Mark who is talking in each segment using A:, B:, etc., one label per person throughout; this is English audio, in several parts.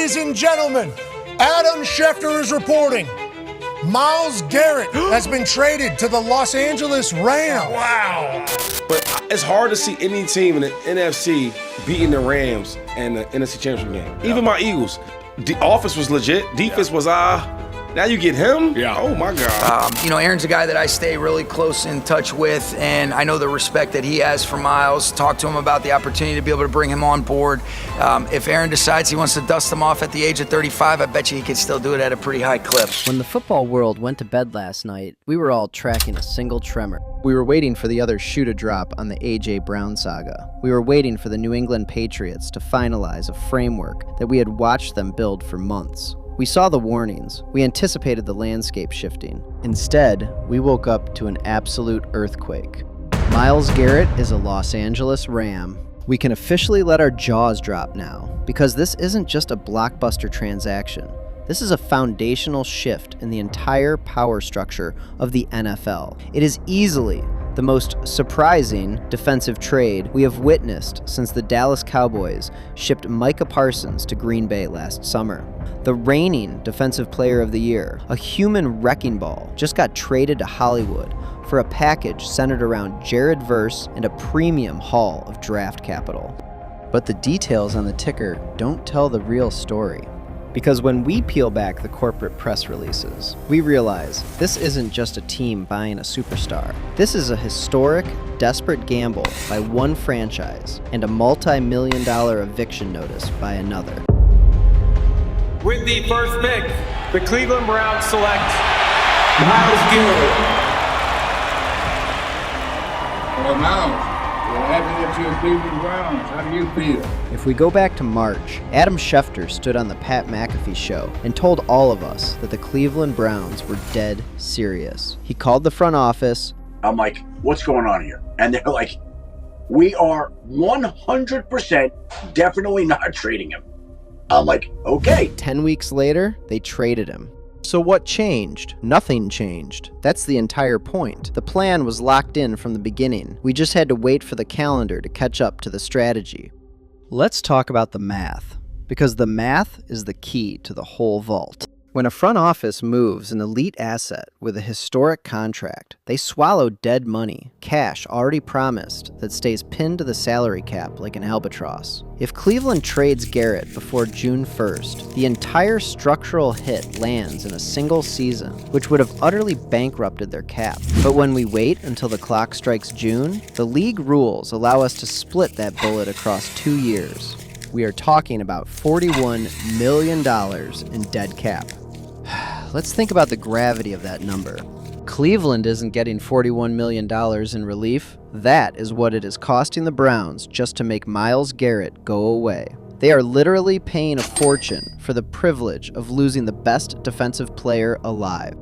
A: Ladies and gentlemen, Adam Schefter is reporting. Myles Garrett has been traded to the Los Angeles Rams.
B: Wow. But it's hard to see any team in the NFC beating the Rams in the NFC Championship game. Even my Eagles. The offense was legit. Defense was, now you get him?
C: Yeah.
B: Oh, my God.
D: Aaron's a guy that I stay really close in touch with, and I know the respect that he has for Myles. Talk to him about the opportunity to be able to bring him on board. If Aaron decides he wants to dust him off at the age of 35, I bet you he could still do it at a pretty high clip.
E: When the football world went to bed last night, we were all tracking a single tremor. We were waiting for the other shoe to drop on the A.J. Brown saga. We were waiting for the New England Patriots to finalize a framework that we had watched them build for months. We saw the warnings. We anticipated the landscape shifting. Instead, we woke up to an absolute earthquake. Myles Garrett is a Los Angeles Ram. We can officially let our jaws drop now, because this isn't just a blockbuster transaction. This is a foundational shift in the entire power structure of the NFL. It is easily the most surprising defensive trade we have witnessed since the Dallas Cowboys shipped Micah Parsons to Green Bay last summer. The reigning Defensive Player of the Year, a human wrecking ball, just got traded to Hollywood for a package centered around Jared Verse and a premium haul of draft capital. But the details on the ticker don't tell the real story. Because when we peel back the corporate press releases, we realize this isn't just a team buying a superstar. This is a historic, desperate gamble by one franchise and a multi-million-dollar eviction notice by another.
F: With the first pick, the Cleveland Browns select Myles Garrett.
C: Well, Myles, we're happy that you're Cleveland Browns. How do you feel?
E: If we go back to March, Adam Schefter stood on the Pat McAfee show and told all of us that the Cleveland Browns were dead serious. He called the front office.
G: I'm like, what's going on here? And they're like, we are 100% definitely not trading him. I'm like, okay.
E: 10 weeks later, they traded him. So what changed? Nothing changed. That's the entire point. The plan was locked in from the beginning. We just had to wait for the calendar to catch up to the strategy. Let's talk about the math, because the math is the key to the whole vault. When a front office moves an elite asset with a historic contract, they swallow dead money, cash already promised that stays pinned to the salary cap like an albatross. If Cleveland trades Garrett before June 1st, the entire structural hit lands in a single season, which would have utterly bankrupted their cap. But when we wait until the clock strikes June, the league rules allow us to split that bullet across 2 years. We are talking about $41 million in dead cap. Let's think about the gravity of that number. Cleveland isn't getting $41 million in relief. That is what it is costing the Browns just to make Myles Garrett go away. They are literally paying a fortune for the privilege of losing the best defensive player alive.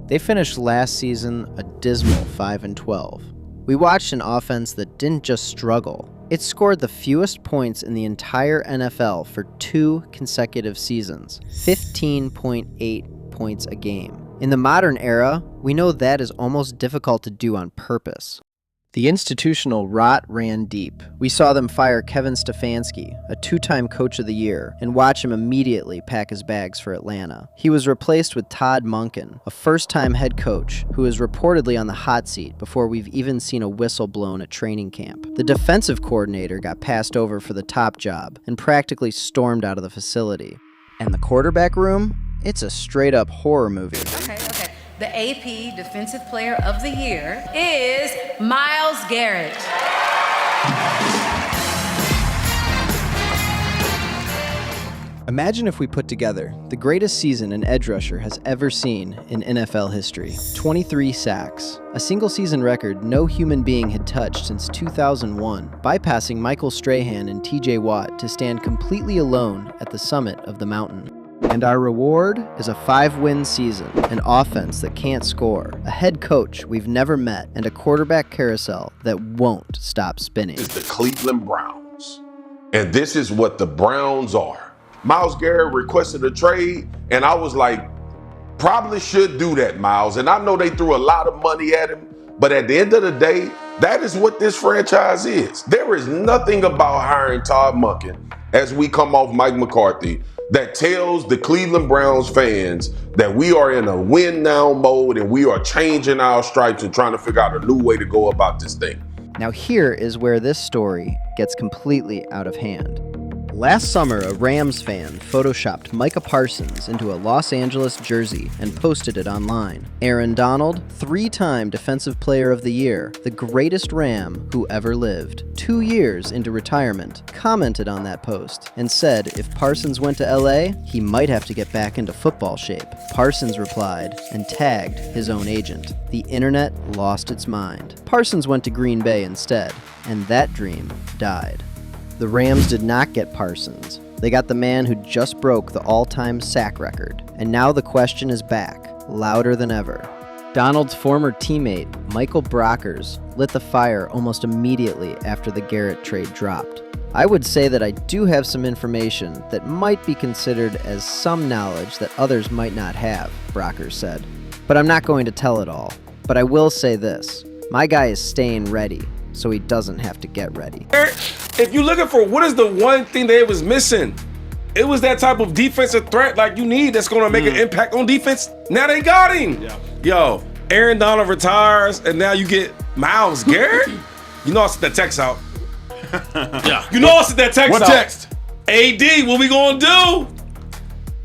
E: They finished last season a dismal 5-12. We watched an offense that didn't just struggle. It scored the fewest points in the entire NFL for 2 consecutive seasons, 15.8 points a game. In the modern era, we know that is almost difficult to do on purpose. The institutional rot ran deep. We saw them fire Kevin Stefanski, a 2-time Coach of the Year, and watch him immediately pack his bags for Atlanta. He was replaced with Todd Monken, a first-time head coach who is reportedly on the hot seat before we've even seen a whistle blown at training camp. The defensive coordinator got passed over for the top job and practically stormed out of the facility. And the quarterback room? It's a straight-up horror movie.
H: Okay. The AP Defensive Player of the Year is Myles Garrett.
E: Imagine if we put together the greatest season an edge rusher has ever seen in NFL history. 23 sacks, a single-season record no human being had touched since 2001, bypassing Michael Strahan and TJ Watt to stand completely alone at the summit of the mountain. And our reward is a 5-win season, an offense that can't score, a head coach we've never met, and a quarterback carousel that won't stop spinning.
I: It's the Cleveland Browns. And this is what the Browns are. Myles Garrett requested a trade, and I was like, probably should do that, Myles. And I know they threw a lot of money at him, but at the end of the day, that is what this franchise is. There is nothing about hiring Todd Monken as we come off Mike McCarthy that tells the Cleveland Browns fans that we are in a win now mode and we are changing our stripes and trying to figure out a new way to go about this thing.
E: Now here is where this story gets completely out of hand. Last summer, a Rams fan photoshopped Micah Parsons into a Los Angeles jersey and posted it online. Aaron Donald, 3-time Defensive Player of the Year, the greatest Ram who ever lived, 2 years into retirement, commented on that post and said if Parsons went to LA, he might have to get back into football shape. Parsons replied and tagged his own agent. The internet lost its mind. Parsons went to Green Bay instead, and that dream died. The Rams did not get Parsons. They got the man who just broke the all-time sack record. And now the question is back, louder than ever. Donald's former teammate, Michael Brockers, lit the fire almost immediately after the Garrett trade dropped. I would say that I do have some information that might be considered as some knowledge that others might not have, Brockers said. But I'm not going to tell it all. But I will say this, my guy is staying ready, so he doesn't have to get ready.
B: If you're looking for what is the one thing that it was missing, it was that type of defensive threat like you need that's going to make an impact on defense. Now they got him. Yeah. Yo, Aaron Donald retires, and now you get Myles Garrett? You know I sent that text out. Yeah. You know I sent that text out.
J: What text?
B: AD, what we going to do?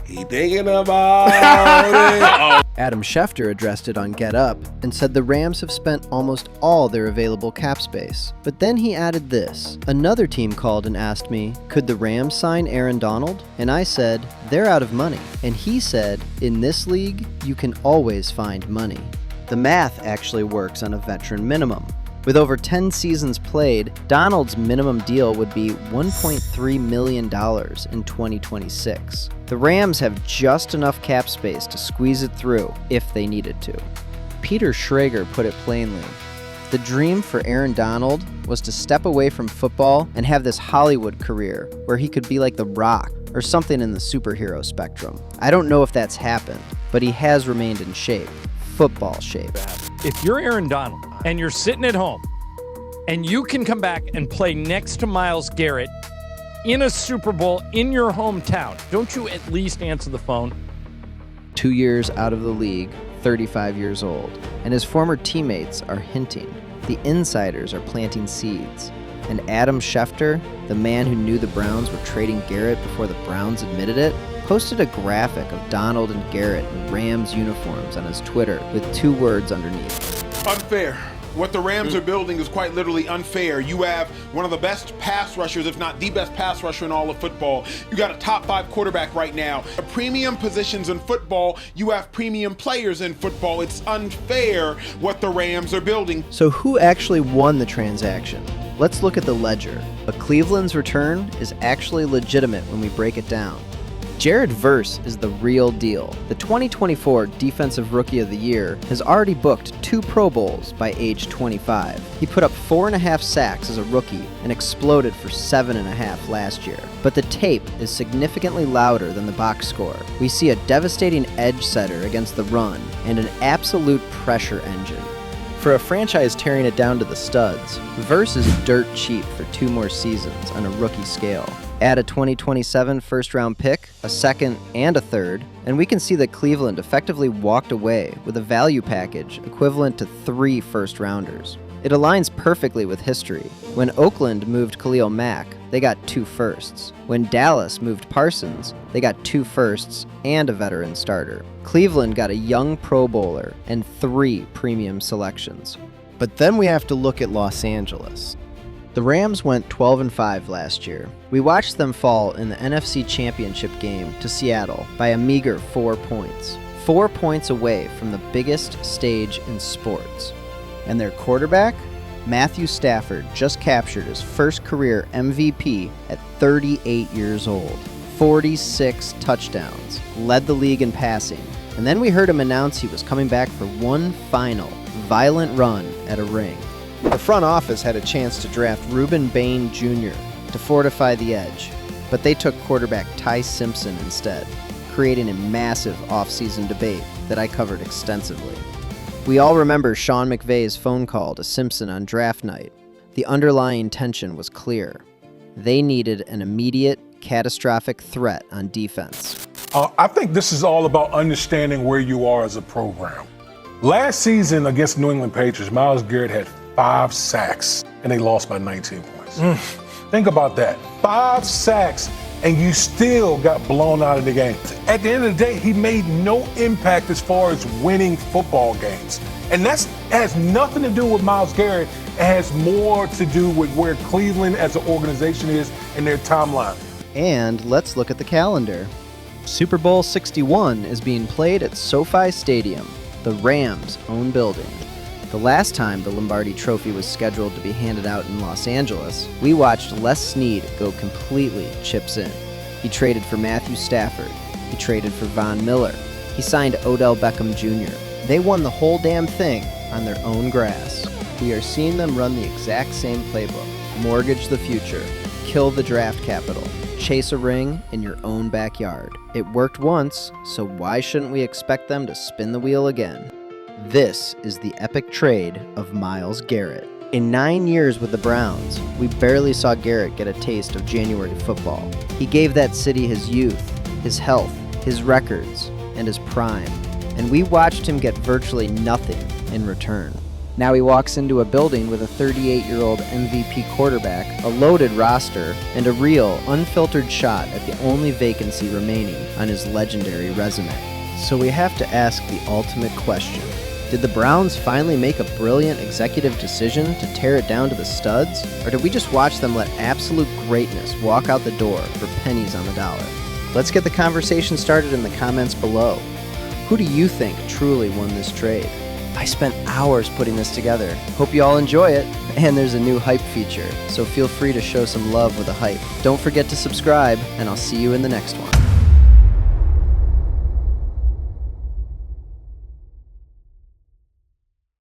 B: He thinking about it.
E: Adam Schefter addressed it on Get Up and said the Rams have spent almost all their available cap space. But then he added this. Another team called and asked me, could the Rams sign Aaron Donald? And I said, they're out of money. And he said, in this league, you can always find money. The math actually works on a veteran minimum. With over 10 seasons played, Donald's minimum deal would be $1.3 million in 2026. The Rams have just enough cap space to squeeze it through if they needed to. Peter Schrager put it plainly. The dream for Aaron Donald was to step away from football and have this Hollywood career where he could be like The Rock or something in the superhero spectrum. I don't know if that's happened, but he has remained in shape. Football shape.
K: If you're Aaron Donald and you're sitting at home and you can come back and play next to Myles Garrett in a Super Bowl in your hometown, don't you at least answer the phone?
E: 2 years out of the league, 35 years old, and his former teammates are hinting. The insiders are planting seeds. And Adam Schefter, the man who knew the Browns were trading Garrett before the Browns admitted it, posted a graphic of Donald and Garrett in Rams uniforms on his Twitter with 2 words underneath.
J: Unfair. What the Rams are building is quite literally unfair. You have one of the best pass rushers, if not the best pass rusher in all of football. You got a top 5 quarterback right now. The premium positions in football, you have premium players in football. It's unfair what the Rams are building.
E: So who actually won the transaction? Let's look at the ledger. But Cleveland's return is actually legitimate when we break it down. Jared Verse is the real deal. The 2024 Defensive Rookie of the Year has already booked 2 Pro Bowls by age 25. He put up 4.5 sacks as a rookie and exploded for 7.5 last year. But the tape is significantly louder than the box score. We see a devastating edge setter against the run and an absolute pressure engine. For a franchise tearing it down to the studs, Verse is dirt cheap for 2 more seasons on a rookie scale. Add a 2027 first-round pick, a second, and a third, and we can see that Cleveland effectively walked away with a value package equivalent to 3 first-rounders. It aligns perfectly with history. When Oakland moved Khalil Mack, they got 2 firsts. When Dallas moved Parsons, they got 2 firsts and a veteran starter. Cleveland got a young Pro Bowler and 3 premium selections. But then we have to look at Los Angeles. The Rams went 12-5 last year. We watched them fall in the NFC Championship game to Seattle by a meager 4 points. 4 points away from the biggest stage in sports. And their quarterback? Matthew Stafford just captured his first career MVP at 38 years old. 46 touchdowns, led the league in passing. And then we heard him announce he was coming back for one final, violent run at a ring. The front office had a chance to draft Reuben Bain Jr. to fortify the edge, but they took quarterback Ty Simpson instead, creating a massive offseason debate that I covered extensively. We all remember Sean McVay's phone call to Simpson on draft night. The underlying tension was clear. They needed an immediate, catastrophic threat on defense.
L: I think this is all about understanding where you are as a program. Last season against New England Patriots, Myles Garrett had 5 sacks, and they lost by 19 points. Think about that. 5 sacks, and you still got blown out of the game. At the end of the day, he made no impact as far as winning football games. And that has nothing to do with Myles Garrett. It has more to do with where Cleveland as an organization is in their timeline.
E: And let's look at the calendar. Super Bowl 61 is being played at SoFi Stadium, the Rams' own building. The last time the Lombardi Trophy was scheduled to be handed out in Los Angeles, we watched Les Snead go completely chips in. He traded for Matthew Stafford. He traded for Von Miller. He signed Odell Beckham Jr. They won the whole damn thing on their own grass. We are seeing them run the exact same playbook. Mortgage the future. Kill the draft capital. Chase a ring in your own backyard. It worked once, so why shouldn't we expect them to spin the wheel again? This is the epic trade of Myles Garrett. In 9 years with the Browns, we barely saw Garrett get a taste of January football. He gave that city his youth, his health, his records, and his prime. And we watched him get virtually nothing in return. Now he walks into a building with a 38-year-old MVP quarterback, a loaded roster, and a real, unfiltered shot at the only vacancy remaining on his legendary resume. So we have to ask the ultimate question. Did the Browns finally make a brilliant executive decision to tear it down to the studs? Or did we just watch them let absolute greatness walk out the door for pennies on the dollar? Let's get the conversation started in the comments below. Who do you think truly won this trade? I spent hours putting this together. Hope you all enjoy it. And there's a new hype feature, so feel free to show some love with a hype. Don't forget to subscribe, and I'll see you in the next one.